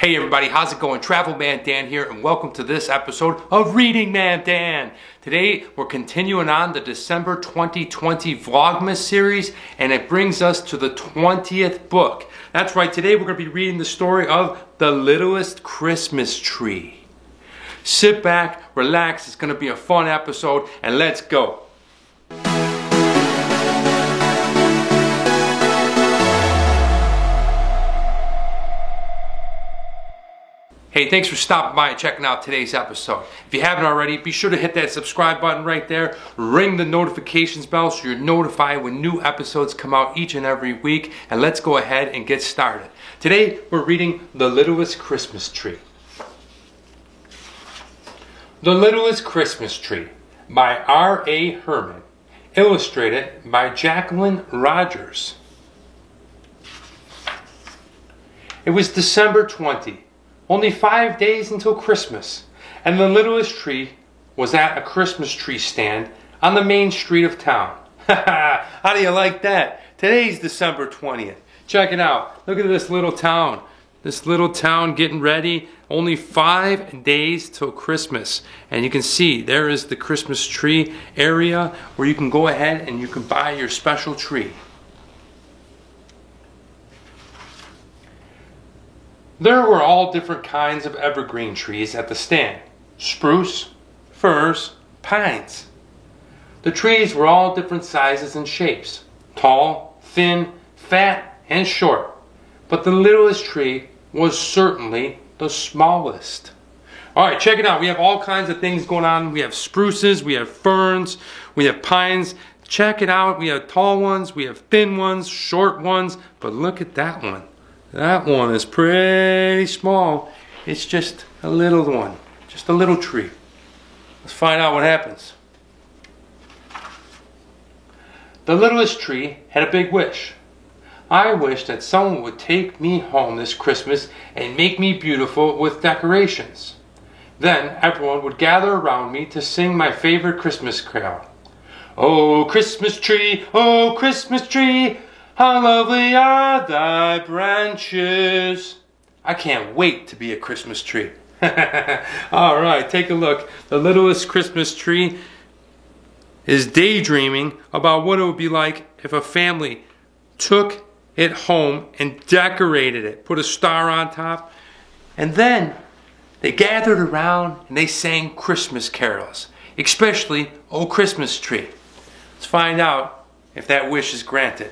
Hey everybody, how's it going? Travel Man Dan here, and welcome to this episode of Reading Man Dan. Today we're continuing on the December 2020 Vlogmas series, and it brings us to the 20th book. That's right, today we're going to be reading the story of The Littlest Christmas Tree. Sit back, relax, it's going to be a fun episode, and let's go. Hey, thanks for stopping by and checking out today's episode. If you haven't already, be sure to hit that subscribe button right there. Ring the notifications bell so you're notified when new episodes come out each and every week. And let's go ahead and get started. Today, we're reading The Littlest Christmas Tree. The Littlest Christmas Tree by R.A. Herman. Illustrated by Jacqueline Rogers. It was December 20. Only 5 days until Christmas, and the littlest tree was at a Christmas tree stand on the main street of town. How do you like that? Today's December 20th. Check it out. Look at this little town. This little town getting ready. Only 5 days till Christmas. And you can see there is the Christmas tree area where you can go ahead and you can buy your special tree. There were all different kinds of evergreen trees at the stand. Spruce, firs, pines. The trees were all different sizes and shapes. Tall, thin, fat, and short. But the littlest tree was certainly the smallest. Alright, check it out. We have all kinds of things going on. We have spruces, we have ferns, we have pines. Check it out. We have tall ones, we have thin ones, short ones. But look at that one. That one is pretty small. It's just a little one. Just a little tree. Let's find out what happens. The littlest tree had a big wish. I wish that someone would take me home this Christmas and make me beautiful with decorations. Then everyone would gather around me to sing my favorite Christmas carol. Oh, Christmas tree, how lovely are thy branches. I can't wait to be a Christmas tree. Alright, take a look. The littlest Christmas tree is daydreaming about what it would be like if a family took it home and decorated it. Put a star on top. And then they gathered around and they sang Christmas carols. Especially, Oh Christmas Tree. Let's find out if that wish is granted.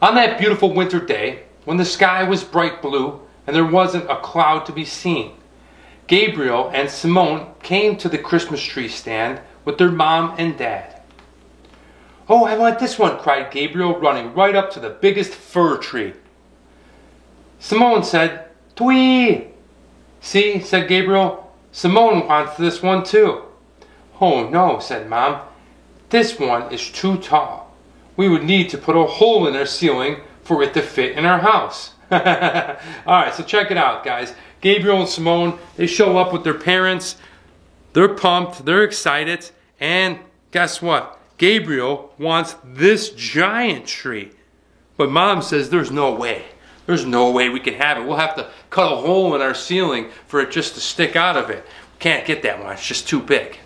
On that beautiful winter day, when the sky was bright blue and there wasn't a cloud to be seen, Gabriel and Simone came to the Christmas tree stand with their mom and dad. Oh, I want this one, cried Gabriel, running right up to the biggest fir tree. Simone said, Twee! See, said Gabriel, Simone wants this one too. Oh no, said Mom, this one is too tall. We would need to put a hole in our ceiling for it to fit in our house. Alright, so check it out, guys. Gabriel and Simone, they show up with their parents. They're pumped, they're excited, and guess what? Gabriel wants this giant tree. But Mom says there's no way. There's no way we can have it. We'll have to cut a hole in our ceiling for it just to stick out of it. We can't get that one, it's just too big.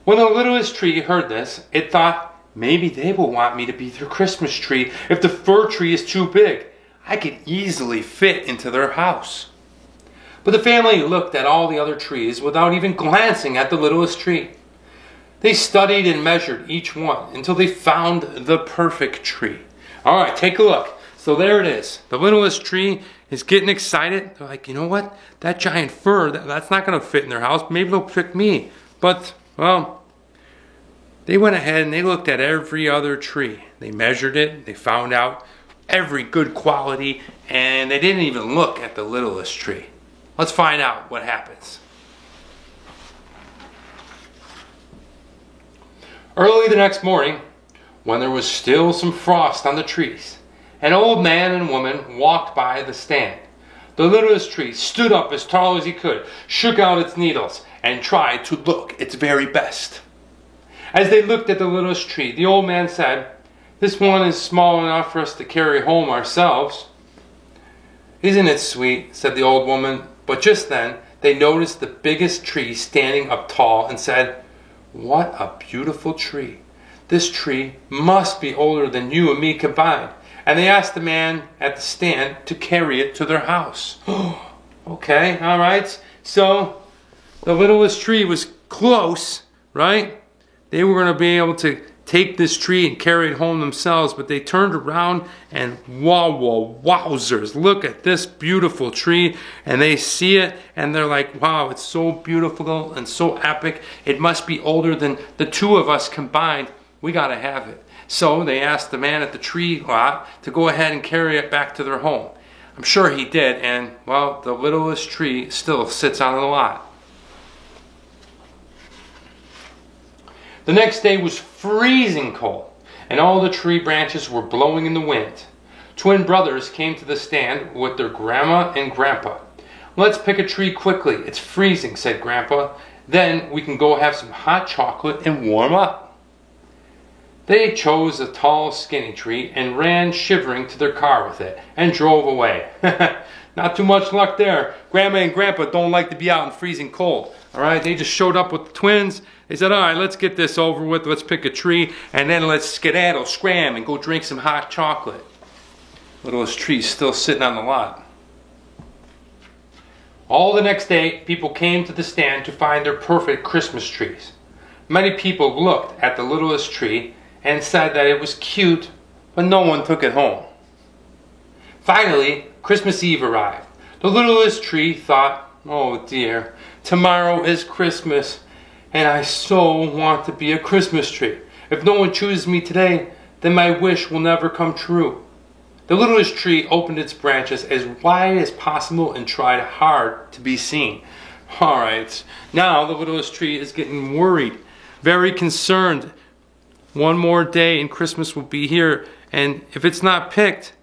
When the littlest tree heard this, it thought, maybe they will want me to be their Christmas tree if the fir tree is too big. I could easily fit into their house. But the family looked at all the other trees without even glancing at the littlest tree. They studied and measured each one until they found the perfect tree. Alright, take a look. So there it is. The littlest tree is getting excited. They're like, you know what? That giant fir, that's not going to fit in their house. Maybe they'll pick me. But, well, they went ahead and they looked at every other tree. They measured it. They found out every good quality. And they didn't even look at the littlest tree. Let's find out what happens. Early the next morning, when there was still some frost on the trees, an old man and woman walked by the stand. The littlest tree stood up as tall as he could, shook out its needles, and tried to look its very best. As they looked at the littlest tree, the old man said, This one is small enough for us to carry home ourselves." "Isn't it sweet?" said the old woman. But just then they noticed the biggest tree standing up tall and said, "What a beautiful tree. This tree must be older than you and me combined." And they asked the man at the stand to carry it to their house. Okay, all right. So the littlest tree was close, right? They were going to be able to take this tree and carry it home themselves, but they turned around and wowzers, look at this beautiful tree. And they see it and they're like, wow, it's so beautiful and so epic. It must be older than the two of us combined. We got to have it. So they asked the man at the tree lot to go ahead and carry it back to their home. I'm sure he did, and well, the littlest tree still sits on the lot. The next day was freezing cold, and all the tree branches were blowing in the wind. Twin brothers came to the stand with their grandma and grandpa. "Let's pick a tree quickly. It's freezing," said Grandpa. "Then we can go have some hot chocolate and warm up." They chose a tall, skinny tree and ran shivering to their car with it and drove away. Not too much luck there. Grandma and Grandpa don't like to be out in freezing cold. All right, they just showed up with the twins. They said, all right, let's get this over with. Let's pick a tree, and then let's skedaddle, scram, and go drink some hot chocolate. Littlest tree's still sitting on the lot. All the next day, people came to the stand to find their perfect Christmas trees. Many people looked at the littlest tree and said that it was cute, but no one took it home. Finally, Christmas Eve arrived. The littlest tree thought, oh dear, tomorrow is Christmas, and I so want to be a Christmas tree. If no one chooses me today, then my wish will never come true. The littlest tree opened its branches as wide as possible and tried hard to be seen. All right, now the littlest tree is getting worried, very concerned. One more day and Christmas will be here, and if it's not picked,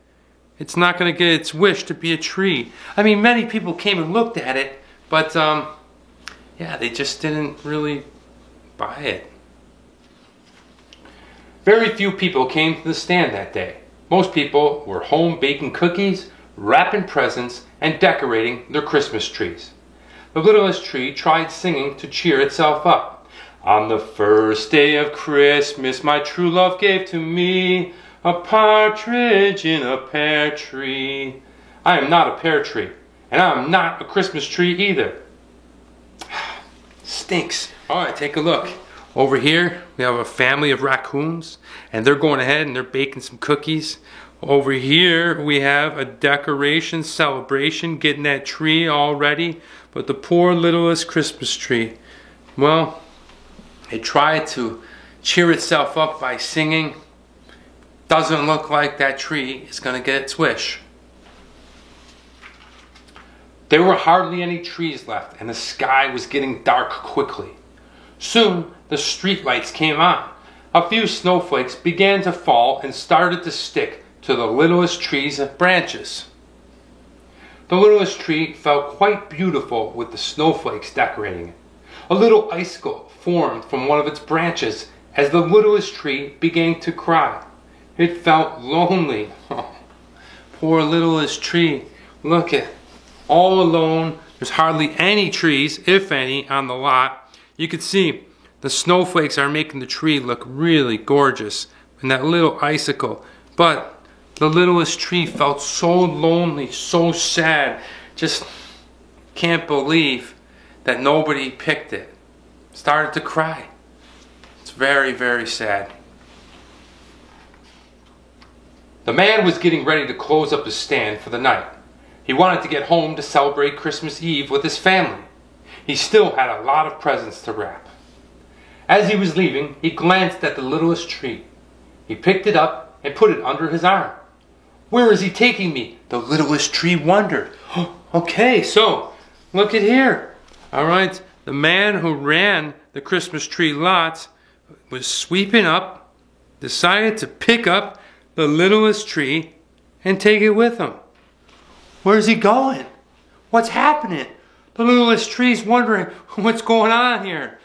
it's not going to get its wish to be a tree. I mean, many people came and looked at it, but yeah, they just didn't really buy it. Very few people came to the stand that day. Most people were home baking cookies, wrapping presents, and decorating their Christmas trees. The littlest tree tried singing to cheer itself up. On the first day of Christmas, my true love gave to me a partridge in a pear tree. I am not a pear tree, and I am not a Christmas tree either. Stinks. All right, take a look. Over here, we have a family of raccoons, and they're going ahead and they're baking some cookies. Over here, we have a decoration celebration, getting that tree all ready. But the poor littlest Christmas tree, well, it tried to cheer itself up by singing. Doesn't look like that tree is going to get its wish. There were hardly any trees left, and the sky was getting dark quickly. Soon, the street lights came on. A few snowflakes began to fall and started to stick to the littlest tree's branches. The littlest tree felt quite beautiful with the snowflakes decorating it. A little icicle formed from one of its branches as the littlest tree began to cry. It felt lonely. Oh, poor littlest tree. Look at, all alone. There's hardly any trees, if any, on the lot. You can see the snowflakes are making the tree look really gorgeous, and that little icicle. But the littlest tree felt so lonely, so sad. Just can't believe that nobody picked it. Started to cry. It's very, very sad. The man was getting ready to close up his stand for the night. He wanted to get home to celebrate Christmas Eve with his family. He still had a lot of presents to wrap. As he was leaving, he glanced at the littlest tree. He picked it up and put it under his arm. Where is he taking me? The littlest tree wondered. Okay, so look at here. All right, the man who ran the Christmas tree lots was sweeping up, decided to pick up the littlest tree and take it with him. Where's he going? What's happening? The littlest tree's wondering what's going on here.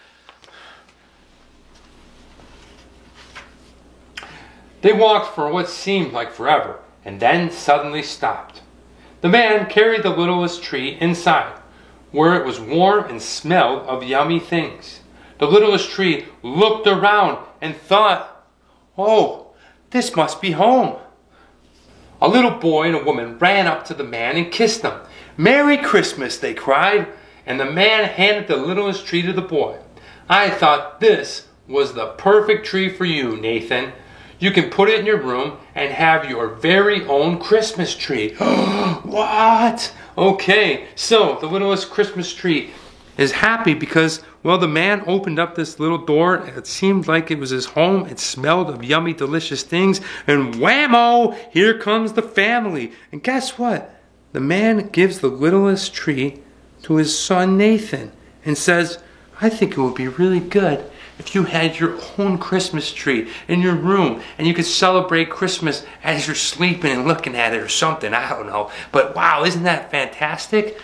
They walked for what seemed like forever, and then suddenly stopped. The man carried the littlest tree inside, where it was warm and smelled of yummy things. The littlest tree looked around and thought, "Oh, this must be home." A little boy and a woman ran up to the man and kissed him. "Merry Christmas," they cried, and the man handed the littlest tree to the boy. "I thought this was the perfect tree for you, Nathan. You can put it in your room and have your very own Christmas tree." What? Okay, so the littlest Christmas tree is happy because, well, the man opened up this little door. It seemed like it was his home. It smelled of yummy, delicious things. And whammo, here comes the family. And guess what? The man gives the littlest tree to his son Nathan and says, "I think it would be really good if you had your own Christmas tree in your room and you could celebrate Christmas as you're sleeping and looking at it or something. I don't know. But wow, isn't that fantastic?"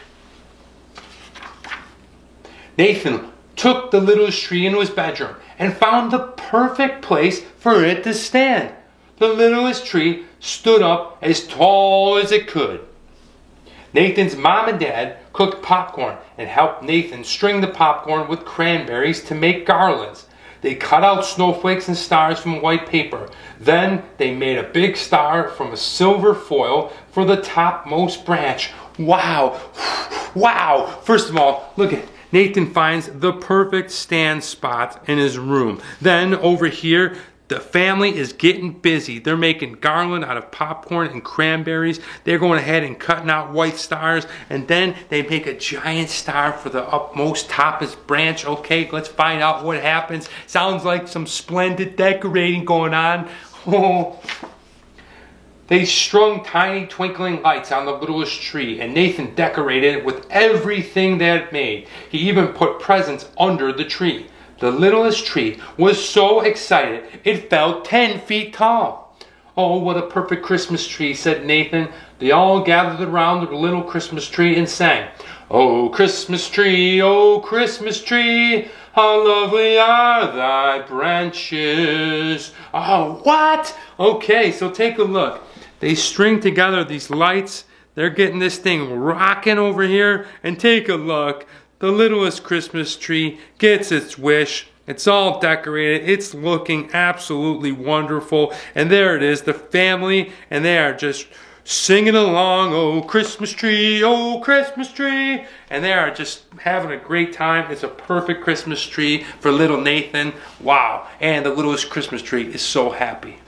Nathan took the littlest tree into his bedroom and found the perfect place for it to stand. The littlest tree stood up as tall as it could. Nathan's mom and dad cooked popcorn and helped Nathan string the popcorn with cranberries to make garlands. They cut out snowflakes and stars from white paper. Then they made a big star from a silver foil for the topmost branch. Wow! Wow! First of all, look at Nathan finds the perfect stand spot in his room. Then over here, the family is getting busy. They're making garland out of popcorn and cranberries. They're going ahead and cutting out white stars. And then they make a giant star for the upmost toppest branch. Okay, let's find out what happens. Sounds like some splendid decorating going on. Oh. They strung tiny twinkling lights on the littlest tree, and Nathan decorated it with everything they had made. He even put presents under the tree. The littlest tree was so excited it felt 10 feet tall. "Oh, what a perfect Christmas tree," said Nathan. They all gathered around the little Christmas tree and sang, "Oh, Christmas tree, how lovely are thy branches." Oh, what? Okay, so take a look. They string together these lights. They're getting this thing rocking over here. And take a look. The littlest Christmas tree gets its wish. It's all decorated. It's looking absolutely wonderful. And there it is, the family. And they are just singing along, "Oh, Christmas tree, oh, Christmas tree." And they are just having a great time. It's a perfect Christmas tree for little Nathan. Wow. And the littlest Christmas tree is so happy.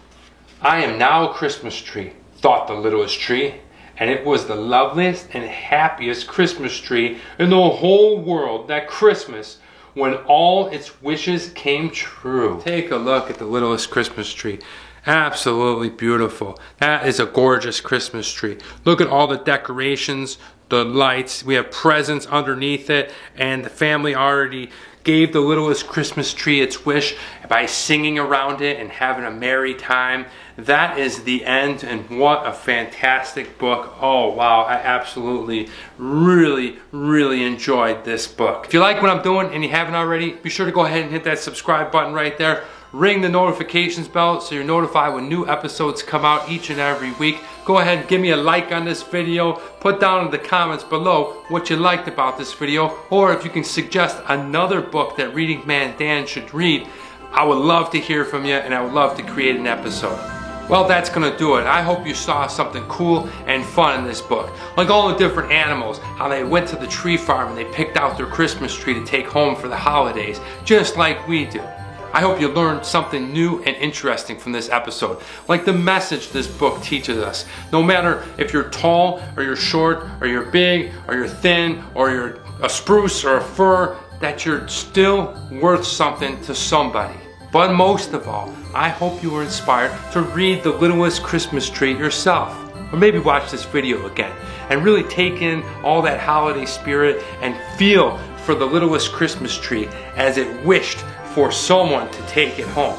"I am now a Christmas tree," thought the littlest tree, and it was the loveliest and happiest Christmas tree in the whole world that Christmas, when all its wishes came true. Take a look at the littlest Christmas tree. Absolutely beautiful. That is a gorgeous Christmas tree. Look at all the decorations, the lights. We have presents underneath it, and the family already gave the littlest Christmas tree its wish by singing around it and having a merry time. That is the end, and what a fantastic book. Oh wow, I absolutely really enjoyed this book. If you like what I'm doing and you haven't already, be sure to go ahead and hit that subscribe button right there. Ring the notifications bell so you're notified when new episodes come out each and every week. Go ahead and give me a like on this video. Put down in the comments below what you liked about this video, or if you can suggest another book that Reading Man Dan should read. I would love to hear from you, and I would love to create an episode. Well, that's gonna do it. I hope you saw something cool and fun in this book. Like all the different animals, how they went to the tree farm and they picked out their Christmas tree to take home for the holidays, just like we do. I hope you learned something new and interesting from this episode, like the message this book teaches us. No matter if you're tall or you're short or you're big or you're thin or you're a spruce or a fir, that you're still worth something to somebody. But most of all, I hope you were inspired to read The Littlest Christmas Tree yourself. Or maybe watch this video again and really take in all that holiday spirit and feel for the littlest Christmas tree as it wished for someone to take it home.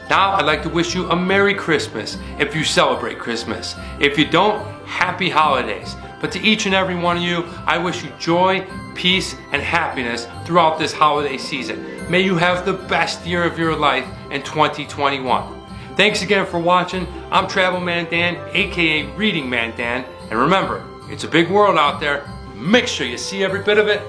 Now I'd like to wish you a Merry Christmas if you celebrate Christmas. If you don't, Happy Holidays. But to each and every one of you, I wish you joy, peace, and happiness throughout this holiday season. May you have the best year of your life in 2021. Thanks again for watching. I'm Travel Man Dan, aka Reading Man Dan. And remember, it's a big world out there. Make sure you see every bit of it